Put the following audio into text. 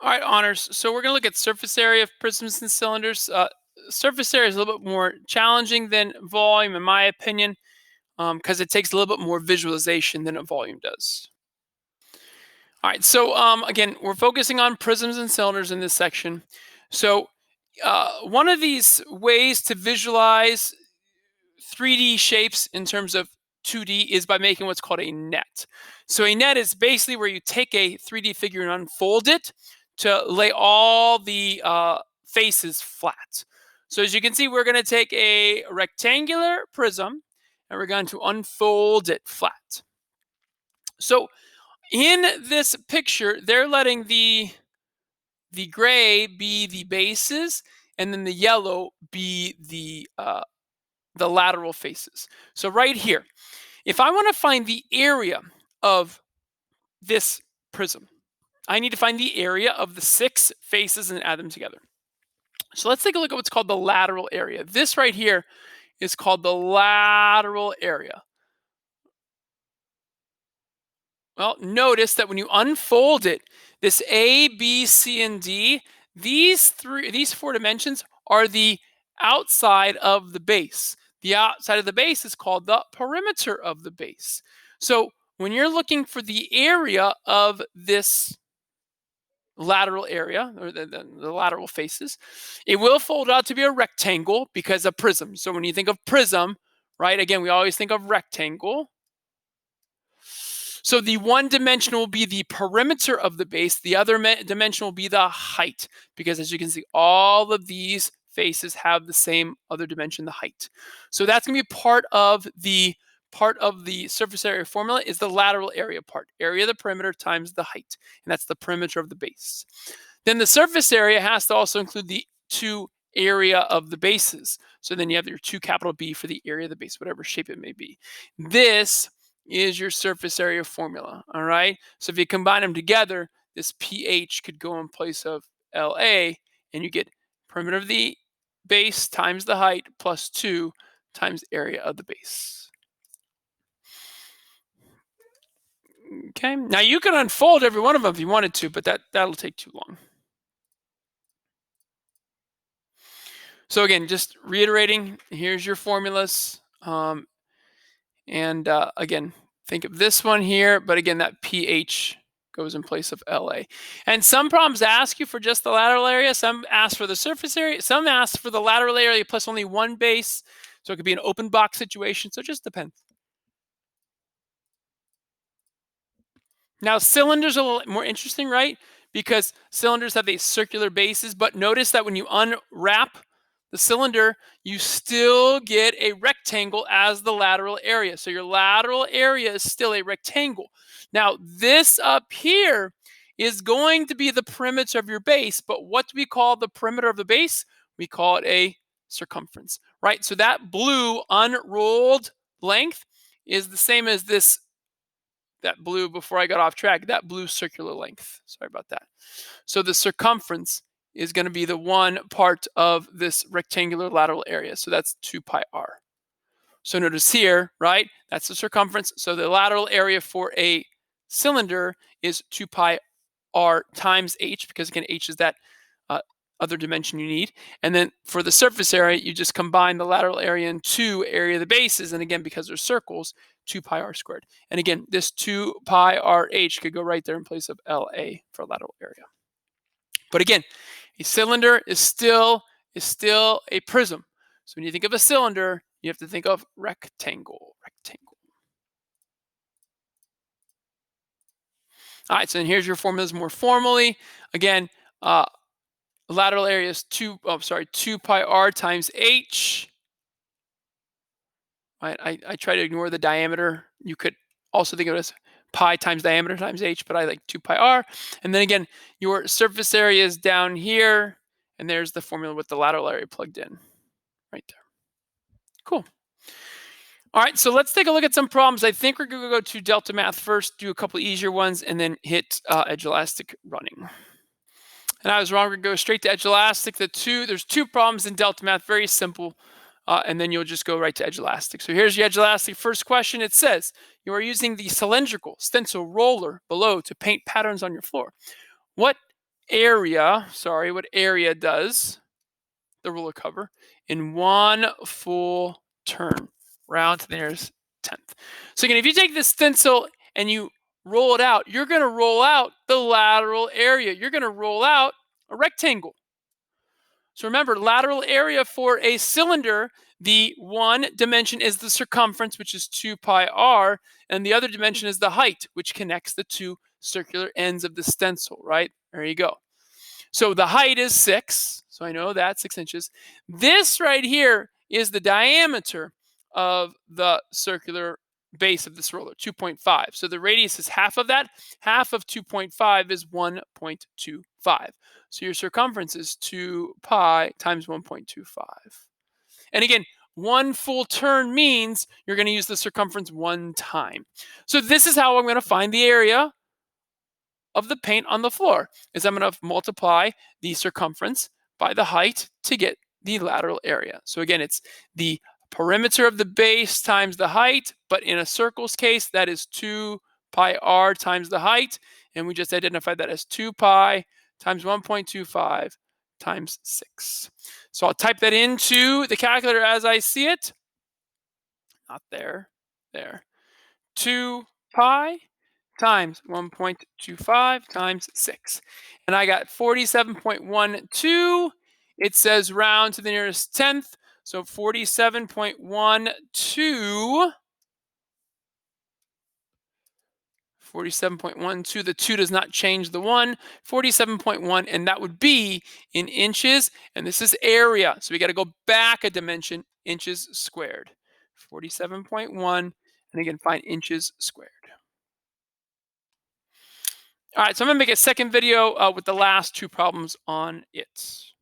All right, honors. So we're going to look at surface area of prisms and cylinders. Surface area is a little bit more challenging than volume, in my opinion, because it takes a little bit more visualization than a volume does. All right, so again, we're focusing on prisms and cylinders in this section. So one of these ways to visualize 3D shapes in terms of 2D is by making what's called a net. So a net is basically where you take a 3D figure and unfold it to lay all the faces flat. So as you can see, we're going to take a rectangular prism and we're going to unfold it flat. So in this picture, they're letting the gray be the bases and then the yellow be the lateral faces. So right here, if I want to find the area of this prism, I need to find the area of the 6 faces and add them together. So let's take a look at what's called the lateral area. This right here is called the lateral area. Well, notice that when you unfold it, this A, B, C, and D, these 4 dimensions are the outside of the base. The outside of the base is called the perimeter of the base. So when you're looking for the area of this lateral area, or the lateral faces, it will fold out to be a rectangle because of prism. So when you think of prism, right, again, we always think of rectangle. So the one dimension will be the perimeter of the base. The other dimension will be the height, because as you can see, all of these faces have the same other dimension, the height. So that's going to be part of the surface area formula is the lateral area part. Area of the perimeter times the height, and that's the perimeter of the base. Then the surface area has to also include the 2 area of the bases. So then you have your 2 capital B for the area of the base, whatever shape it may be. This is your surface area formula, all right? So if you combine them together, this pH could go in place of LA, and you get perimeter of the base times the height plus 2 times area of the base. Okay, now you can unfold every one of them if you wanted to, but that'll take too long. So again, just reiterating, here's your formulas. Again, think of this one here, but again, that pH goes in place of LA. And some problems ask you for just the lateral area. Some ask for the surface area. Some ask for the lateral area plus only one base. So it could be an open box situation. So it just depends. Now, cylinders are a little more interesting, right? Because cylinders have these circular bases, but notice that when you unwrap the cylinder, you still get a rectangle as the lateral area. So your lateral area is still a rectangle. Now, this up here is going to be the perimeter of your base, but what do we call the perimeter of the base? We call it a circumference, right? So that blue unrolled length is the same as that blue, before I got off track, that blue circular length. Sorry about that. So the circumference is going to be the one part of this rectangular lateral area. So that's 2 pi r. So notice here, right, that's the circumference. So the lateral area for a cylinder is 2 pi r times h, because again, h is that other dimension you need. And then for the surface area, you just combine the lateral area and 2 area of the bases. And again, because they're circles, 2 pi r squared. And again, this 2 pi r h could go right there in place of LA for lateral area. But again, a cylinder is still a prism. So when you think of a cylinder, you have to think of rectangle. All right, so then here's your formulas more formally. Again, lateral area is 2 pi r times h. Right, I try to ignore the diameter. You could also think of it as pi times diameter times h, but I like 2 pi r. And then again, your surface area is down here, and there's the formula with the lateral area plugged in right there. Cool. All right, so let's take a look at some problems. I think we're going to go to Delta Math first, do a couple easier ones, and then hit edge elastic running. And I was wrong. We're going to go straight to edge elastic. There's 2 problems in Delta Math, very simple. And then you'll just go right to edge elastic. So here's your edge elastic. First question, it says, you are using the cylindrical stencil roller below to paint patterns on your floor. What area, what area does, the ruler cover, in one full turn, round to the nearest tenth. So again, if you take this stencil and you roll it out, you're going to roll out the lateral area. You're going to roll out a rectangle. So remember, lateral area for a cylinder, the one dimension is the circumference, which is 2 pi r, and the other dimension is the height, which connects the two circular ends of the stencil, right? There you go. So the height is 6, so I know that's 6 inches. This right here is the diameter of the circular base of this roller, 2.5. So the radius is half of that. Half of 2.5 is 1.25. So your circumference is 2 pi times 1.25. And again, one full turn means you're going to use the circumference one time. So this is how I'm going to find the area of the paint on the floor, is I'm going to multiply the circumference by the height to get the lateral area. So again, it's the perimeter of the base times the height, but in a circle's case, that is 2 pi r times the height, and we just identified that as 2 pi times 1.25 times 6. So I'll type that into the calculator as I see it. Not there, there. 2 pi times 1.25 times 6. And I got 47.12. It says round to the nearest tenth. So 47.12. 47.12. The 2 does not change the 1. 47.1. And that would be in inches. And this is area. So we got to go back a dimension, inches squared. 47.1. And again, find inches squared. All right, so I'm going to make a second video with the last two problems on it.